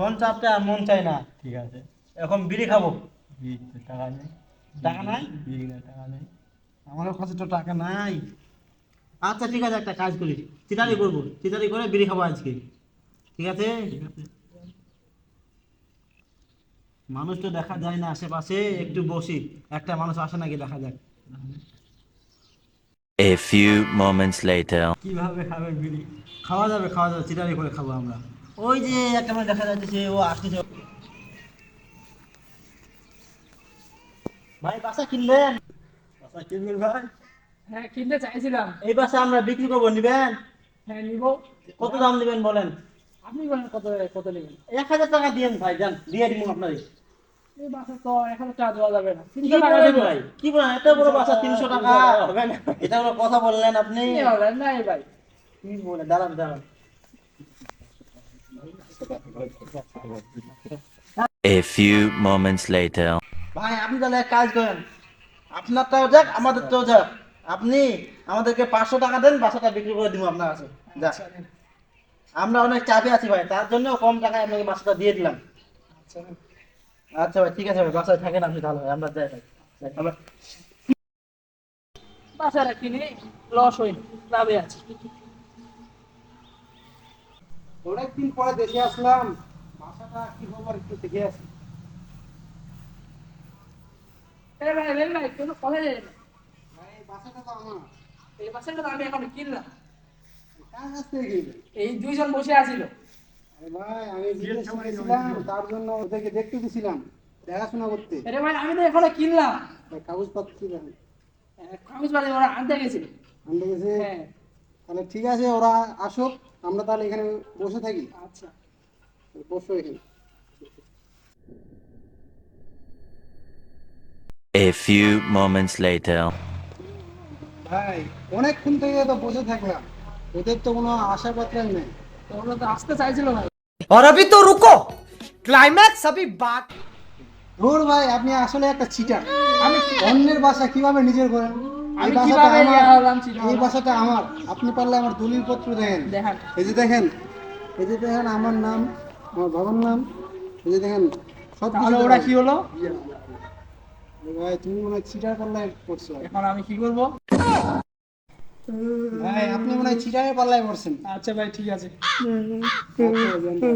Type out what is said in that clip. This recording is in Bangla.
ফোন চাপতে আর মন চাই না। ঠিক আছে। এখন বিড়ি খাবো। টাকা নেই। টাকা নাই? বিড়ি না, টাকা নেই। আমারও কাছে তো টাকা নাই। আচ্ছা ঠিক আছে, একটা কাজ করি, চিটারি করবো, চিটারি করে বিড়ি খাবো আজকে। ঠিক আছে। ঠিক আছে। মানুষ তো দেখা যায় না আশেপাশে, একটু বসি, একটা মানুষ আসে নাকি দেখা যাক। A few moments later. কিভাবে খাবে বিড়ি? খাওয়া যাবে, খাওয়া যাবে, চিটারি করে খাবো আমরা। ওই যে একটা মানুষ দেখা যাচ্ছে, ও আসতেছে। ভাই বাসা কিনবেন? বাসা কিনবেন ভাই? হ্যাঁ, কিনতে চাইছিলাম। এই বাসা আমরা বিক্রি করবো, নিবেন? হ্যাঁ, নিব। কত দাম দিবেন বলেন? আপনি বলেন কত কত নেবেন? 1000 টাকা দিয়েন ভাই, যান দিয়ে দিব আপনার। এই বাসা তো 1000 টাকা দেওয়া যাবে না, কি 300 টাকা বলেন দেব। ভাই, কি বলেন, এত বড় বাসা 300 টাকা হবে না? এটা কোনো কথা বললেন আপনি? কি বলেন? না ভাই, কি বলে, দাঁড়ান দাঁড়ান। A few moments later. ভাই আপনি তাহলে এক কাজ করেন, আপনারটাও যাক আমাদেরটাও যাক, আপনি আমাদেরকে 500 টাকা দেন, বাসাটা বিক্রি করে দিব আপনার কাছে। যাক, আচ্ছা নেন। আমরা অনেক চাপে আছি ভাই, তার জন্য কম টাকায় আপনাকে বাসাটা দিয়ে দিলাম। আচ্ছা নেন। আচ্ছা ভাই ঠিক আছে ভাই, বাসায় থাকেন আপনি তাহলে, আমরা যাই ভাই। যাই, আমরা বাসাটা কিনে লস হয়নি, লাভে আছে। অনেকদিন পরে দেশে আসলাম, বাসাটা কি খবর একটু দেখে আসি। এই ভাই, রেল ভাই, কোনো কলে যায় না। ভাই বাসাটা তো আমার। এই বাসাটা তো আমি এখন কিনলাম। কার কাছ থেকে কিনবেন? এই দুইজন বসে আছিল। আরে ভাই আমি বিদেশ গেছিলাম, তার জন্য ওদেরকে দেখতে গেছিলাম, দেখাশোনা করতে। আরে ভাই, আমি তো এখনো কিনলাম। ভাই কাগজপত্র কি দেন? কাগজপাতি ওরা আনতে গেছিল। আনতে গেছে? হ্যাঁ। তাহলে ঠিক আছে, ওরা আসুক, আমরা তাহলে এখানে বসে থাকি। আচ্ছা। বসো এখানে। A few moments later. ভাই অনেকক্ষণ থেকে তো বসে থাকলাম, ওদের তো কোনো আশা পত্র নেই। তো ওরা তো আসতে চাইছিল ভাই। और अभी तो रुको, क्लाइमैक्स अभी बाकी। ধুর ভাই, আপনি আসলে একটা চিটার। আমি অন্যের বাসা কিভাবে নিজের করেন? এই আমি বাসাটা কিভাবে আমার, ইয়া হলাম, চিটার এই হলাম? বাসাটা আমার। আপনি পারলে আমার দলিল পত্র দেখেন। দেখান। এই যে দেখেন, এই যে দেখেন আমার নাম, আমার বাবার নাম, এই যে দেখেন সব কিছু তাহলে ওরা দেখেন। কি হলো? ভাই তুমি মনে হয় চিটার পাল্লায় পড়ছো। এখন আমি কি করব? ভাই আপনি মনে হয় চিটারের পাল্লায় পড়ছেন। আচ্ছা ভাই, ঠিক আছে। আচ্ছা, জানতাম।